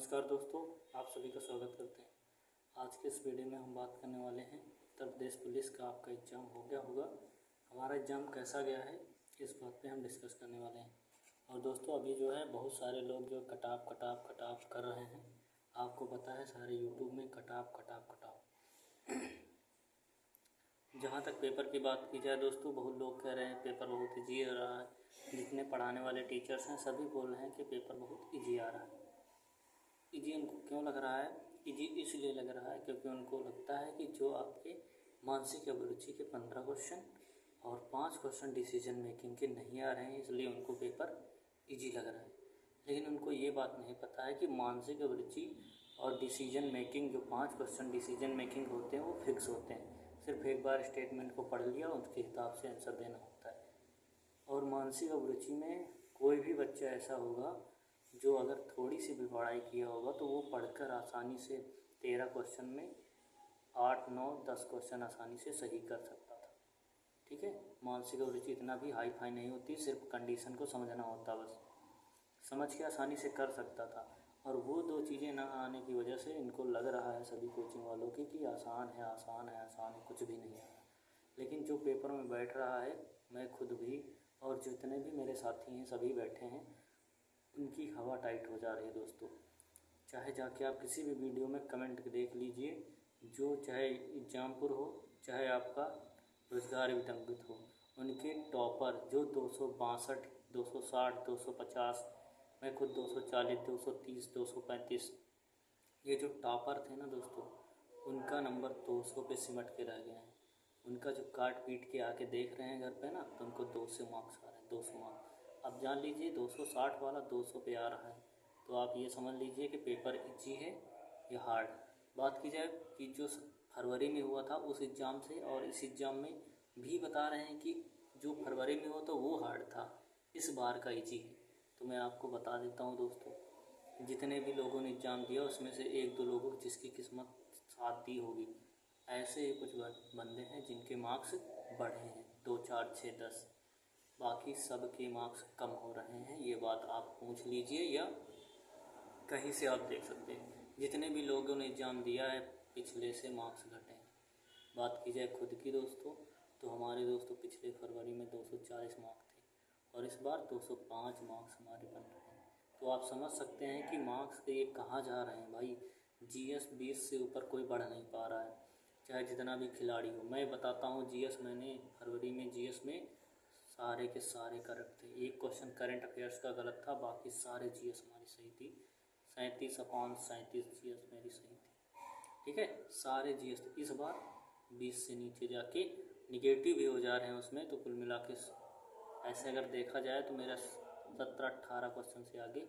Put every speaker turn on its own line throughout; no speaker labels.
नमस्कार दोस्तों, आप सभी का स्वागत करते हैं। आज के इस वीडियो में हम बात करने वाले हैं उत्तर प्रदेश पुलिस का आपका एग्ज़ाम हो गया होगा। हमारा एग्ज़ाम कैसा गया है इस बात पे हम डिस्कस करने वाले हैं। और दोस्तों अभी जो है बहुत सारे लोग जो कट ऑफ कर रहे हैं। आपको पता है सारे यूट्यूब में कट ऑफ। जहाँ तक पेपर की बात की जाए दोस्तों, बहुत लोग कह रहे हैं पेपर बहुत ईजी आ रहा है। जितने पढ़ाने वाले टीचर्स हैं सभी बोल रहे हैं कि पेपर बहुत ईजी आ रहा है। ईजी उनको क्यों लग रहा है? ईजी इसलिए लग रहा है क्योंकि उनको लगता है कि जो आपके मानसिक अभिरुचि के 15 क्वेश्चन और 5 क्वेश्चन डिसीजन मेकिंग के नहीं आ रहे हैं, इसलिए उनको पेपर ईजी लग रहा है। लेकिन उनको ये बात नहीं पता है कि मानसिक अभिरुचि और डिसीजन मेकिंग, जो 5 क्वेश्चन डिसीजन मेकिंग होते हैं वो फिक्स होते हैं। सिर्फ एक बार स्टेटमेंट को पढ़ लिया, उसके हिसाब से आंसर देना होता है। और मानसिक अभिरुचि में कोई भी बच्चा ऐसा होगा जो अगर थोड़ी सी भी पढ़ाई किया होगा तो वो पढ़कर आसानी से 13 क्वेश्चन में 8, 9, 10 क्वेश्चन आसानी से सही कर सकता था। ठीक है, मानसिक अभिरुचि इतना भी हाई फाई नहीं होती, सिर्फ कंडीशन को समझना होता, बस समझ के आसानी से कर सकता था। और वो दो चीज़ें ना आने की वजह से इनको लग रहा है सभी कोचिंग वालों की कि आसान है, आसान है, आसान है, कुछ भी नहीं है। लेकिन जो पेपर में बैठ रहा है, मैं खुद भी और जितने भी मेरे साथी हैं सभी बैठे हैं, उनकी हवा टाइट हो जा रही है दोस्तों। चाहे जाके आप किसी भी वीडियो में कमेंट देख लीजिए, जो चाहे एग्जामपुर हो चाहे आपका रोजगार वितंकित हो, उनके टॉपर जो 262, 260, 250, मैं खुद 240, 230, 235, ये जो टॉपर थे ना दोस्तों, उनका नंबर 200 पे सिमट के रह गए हैं। उनका जो काट पीट के आके देख रहे हैं घर पे ना, तो उनको 2 से मार्क्स आ रहे हैं, 200 मार्क्स। अब जान लीजिए 260 वाला 200 पे आ रहा है, तो आप ये समझ लीजिए कि पेपर इजी है या हार्ड। बात की जाए कि जो फरवरी में हुआ था उस एग्ज़ाम से और इस एग्ज़ाम में भी बता रहे हैं कि जो फरवरी में हुआ था वो हार्ड था, इस बार का इजी है। तो मैं आपको बता देता हूँ दोस्तों, जितने भी लोगों ने एग्ज़ाम दिया उसमें से 1-2 लोगों की जिसकी किस्मत साथ दी होगी, ऐसे ही कुछ बंदे हैं जिनके मार्क्स बढ़े हैं 2, 4, 6, 10। बाकी सब के मार्क्स कम हो रहे हैं। ये बात आप पूछ लीजिए या कहीं से आप देख सकते हैं। जितने भी लोगों ने एग्ज़ाम दिया है पिछले से मार्क्स घटे हैं। बात की जाए खुद की दोस्तों, तो हमारे दोस्तों पिछले फरवरी में 240 मार्क्स थे और इस बार 205 मार्क्स हमारे बन रहे हैं। तो आप समझ सकते हैं कि मार्क्स के ये कहाँ जा रहे हैं भाई। जीएस 20 से ऊपर कोई बढ़ नहीं पा रहा है, चाहे जितना भी खिलाड़ी हो। मैं बताता हूँ, जीएस मैंने फरवरी में जीएस में सारे के सारे करेक्ट थे। एक क्वेश्चन करंट अफेयर्स का गलत था, बाकी सारे जीएस हमारी सही थी। 37/37 जीएस मेरी सही थी। ठीक है, सारे जीएस। इस बार 20 से नीचे जाके निगेटिव भी हो जा रहे हैं उसमें, तो कुल मिला के ऐसे अगर देखा जाए तो मेरा 17-18 क्वेश्चन से आगे,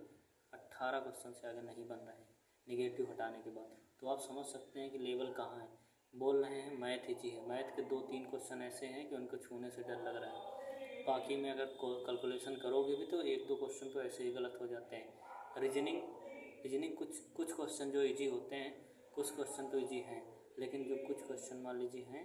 18 क्वेश्चन से आगे नहीं बन रहे हैं निगेटिव हटाने के बाद। तो आप समझ सकते हैं कि लेवल कहाँ है। बोल रहे हैं मैथ ईजी है, मैथ के 2-3 क्वेश्चन ऐसे हैं कि उनको छूने से डर लग रहा है। बाकी में अगर कैलकुलेशन करोगे भी तो 1-2 क्वेश्चन तो ऐसे ही गलत हो जाते हैं। रीजनिंग कुछ क्वेश्चन जो इजी होते हैं, कुछ क्वेश्चन तो इजी हैं, लेकिन जो कुछ क्वेश्चन मान लीजिए हैं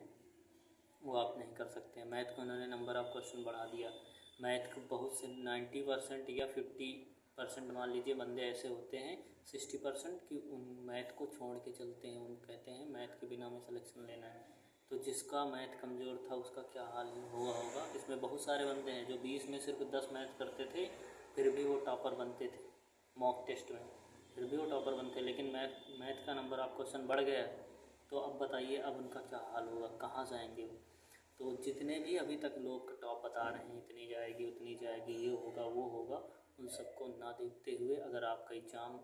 वो आप नहीं कर सकते हैं। मैथ को उन्होंने नंबर ऑफ क्वेश्चन बढ़ा दिया। मैथ को बहुत से 90% या 50% मान लीजिए बंदे ऐसे होते हैं, 60% कि उन मैथ को छोड़ के चलते हैं। उन कहते हैं मैथ के बिना में सिलेक्शन लेना है। तो जिसका मैथ कमज़ोर था उसका क्या हाल हुआ होगा। इसमें बहुत सारे बंदे हैं जो 20 में सिर्फ 10 मैथ करते थे, फिर भी वो टॉपर बनते थे मॉक टेस्ट में, फिर भी वो टॉपर बनते। लेकिन मैथ का नंबर ऑफ क्वेश्चन बढ़ गया, तो अब बताइए अब उनका क्या हाल होगा, कहाँ जाएंगे वो। तो जितने भी अभी तक लोग टॉप बता रहे हैं, इतनी जाएगी उतनी जाएगी, ये होगा वो होगा, उन सबको ना देखते हुए अगर आपका एग्ज़ाम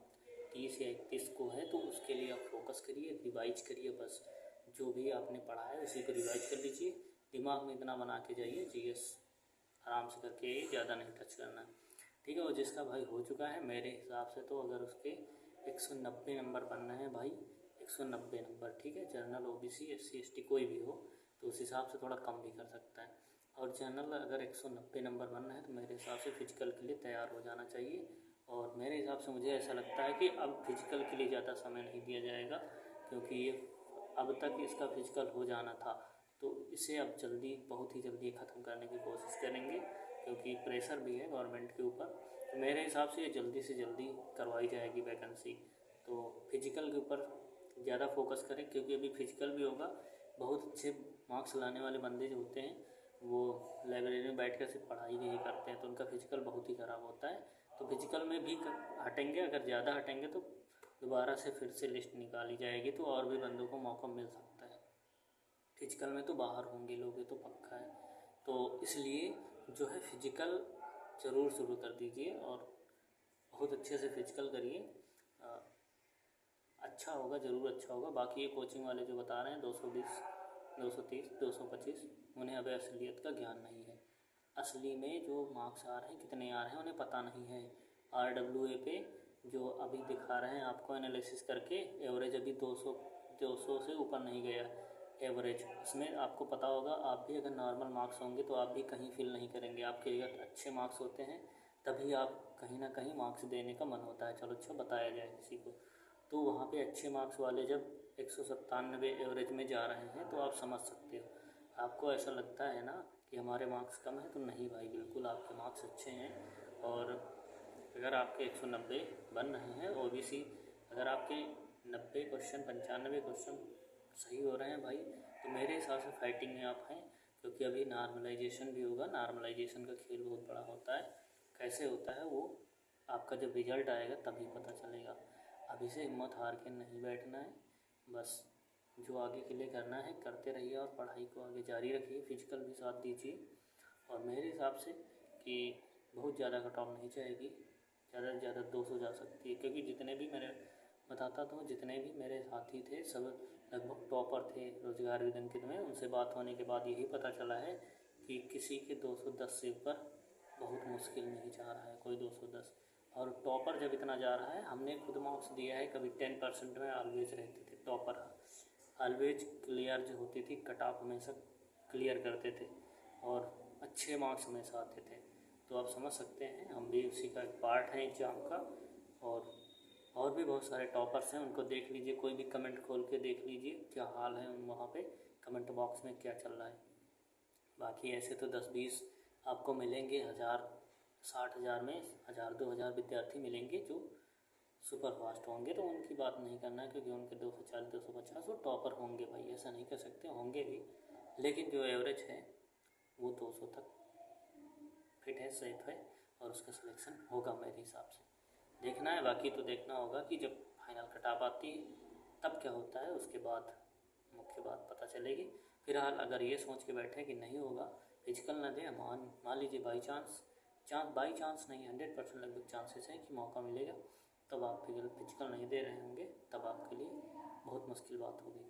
30 या 31 को है तो उसके लिए आप फोकस करिए, रिवाइज करिए। बस जो भी आपने पढ़ा है उसी को रिवाइज कर लीजिए, दिमाग में इतना बना के जाइए, जीएस आराम से करके ज़्यादा नहीं टच करना। ठीक है, और जिसका भाई हो चुका है मेरे हिसाब से, तो अगर उसके 190 नंबर बनना है भाई, 190 नंबर, ठीक है। जनरल, ओबीसी, एससी, एसटी कोई भी हो तो उस हिसाब से थोड़ा कम भी कर सकता है। और जनरल अगर 190 नंबर बनना है तो मेरे हिसाब से फिजिकल के लिए तैयार हो जाना चाहिए। और मेरे हिसाब से मुझे ऐसा लगता है कि अब फिजिकल के लिए ज़्यादा समय नहीं दिया जाएगा, क्योंकि ये अब तक इसका फिजिकल हो जाना था, तो इसे अब जल्दी, बहुत ही जल्दी ख़त्म करने की कोशिश करेंगे, क्योंकि प्रेशर भी है गवर्नमेंट के ऊपर। तो मेरे हिसाब से ये जल्दी से जल्दी करवाई जाएगी वैकेंसी। तो फिजिकल के ऊपर ज़्यादा फोकस करें, क्योंकि अभी फिजिकल भी होगा। बहुत अच्छे मार्क्स लाने वाले बंदे जो होते हैं वो लाइब्रेरी में बैठ कर सिर्फ पढ़ाई नहीं करते हैं, तो उनका फिजिकल बहुत ही ख़राब होता है। तो फिजिकल में भी हटेंगे, अगर ज़्यादा हटेंगे तो दोबारा से फिर से लिस्ट निकाली जाएगी, तो और भी बंदों को मौका मिल सकता है। फिजिकल में तो बाहर होंगे लोग, ये तो पक्का है। तो इसलिए जो है फिजिकल ज़रूर शुरू कर दीजिए और बहुत अच्छे से फिजिकल करिए, अच्छा होगा, ज़रूर अच्छा होगा। बाकी ये कोचिंग वाले जो बता रहे हैं 220, 230, 225, उन्हें अभी असलियत का ज्ञान नहीं है। असली में जो मार्क्स आ रहे हैं कितने आ रहे हैं उन्हें पता नहीं है। RWA पे जो अभी दिखा रहे हैं आपको एनालिसिस करके, एवरेज अभी 200 से ऊपर नहीं गया एवरेज। इसमें आपको पता होगा, आप भी अगर नॉर्मल मार्क्स होंगे तो आप भी कहीं फिल नहीं करेंगे। आपके अगर अच्छे मार्क्स होते हैं तभी आप कहीं ना कहीं मार्क्स देने का मन होता है, चलो अच्छा बताया जाए किसी को। तो वहाँ पे अच्छे मार्क्स वाले जब 197 एवरेज में जा रहे हैं तो आप समझ सकते हो। आपको ऐसा लगता है ना कि हमारे मार्क्स कम है, तो नहीं भाई, बिल्कुल आपके मार्क्स अच्छे हैं। और अगर आपके 190 बन रहे हैं OBC, अगर आपके 90 क्वेश्चन 95 क्वेश्चन सही हो रहे हैं भाई, तो मेरे हिसाब से फाइटिंग में आप हैं। क्योंकि अभी नॉर्मलाइजेशन भी होगा, नॉर्मलाइजेशन का खेल बहुत बड़ा होता है। कैसे होता है वो आपका जब रिजल्ट आएगा तभी पता चलेगा। अभी से हिम्मत हार के नहीं बैठना है, बस जो आगे के लिए करना है करते रहिए और पढ़ाई को आगे जारी रखिए, फिजिकल भी साथ दीजिए। और मेरे हिसाब से कि बहुत ज़्यादा कट ऑफ नहीं जाएगी, ज़्यादा से ज़्यादा 200 जा सकती है। क्योंकि जितने भी मैंने बताता तो जितने भी मेरे साथी थे सब लगभग टॉपर थे रोजगार विदंकित में। उनसे बात होने के बाद यही पता चला है कि किसी के 210 से ऊपर बहुत मुश्किल में ही जा रहा है, कोई 210। और टॉपर जब इतना जा रहा है, हमने खुद मार्क्स दिया है, कभी 10% में ऑलवेज रहते थे टॉपर, ऑलवेज क्लियर जो होती थी, कट ऑफ हमेशा क्लियर करते थे और अच्छे मार्क्स हमेशा आते थे। तो आप समझ सकते हैं हम भी उसी का एक पार्ट हैं एग्ज़ाम का। और भी बहुत सारे टॉपर्स हैं, उनको देख लीजिए, कोई भी कमेंट खोल के देख लीजिए क्या हाल है उन वहाँ पे कमेंट बॉक्स में क्या चल रहा है। बाकी ऐसे तो 10-20 आपको मिलेंगे, 60,000 में 1,000-2,000 विद्यार्थी मिलेंगे जो सुपर फास्ट होंगे, तो उनकी बात नहीं करना है, क्योंकि उनके 240-250 वो टॉपर होंगे भाई, ऐसा नहीं कर सकते, होंगे भी। लेकिन जो एवरेज है वो 200 तक फिट है, सेफ है, और उसका सिलेक्शन होगा मेरे हिसाब से। देखना है, बाकी तो देखना होगा कि जब फाइनल कटाप आती है तब क्या होता है, उसके बाद मुख्य बात पता चलेगी। फिलहाल अगर ये सोच के बैठे कि नहीं होगा, फिजिकल ना दें, मान लीजिए बाई चांस नहीं, 100% लगभग चांसेस हैं कि मौका मिलेगा, तब आप फिजिकल नहीं दे रहे होंगे, तब आपके लिए बहुत मुश्किल बात होगी।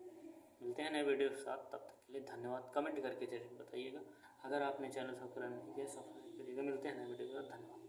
मिलते हैं नए वीडियो के साथ, तब तक के लिए धन्यवाद। कमेंट करके जरूर बताइएगा। अगर आपने चैनल सब्सक्राइब नहीं किया, सब्सक्राइब करिएगा। मिलते हैं नए वीडियो के साथ, धन्यवाद।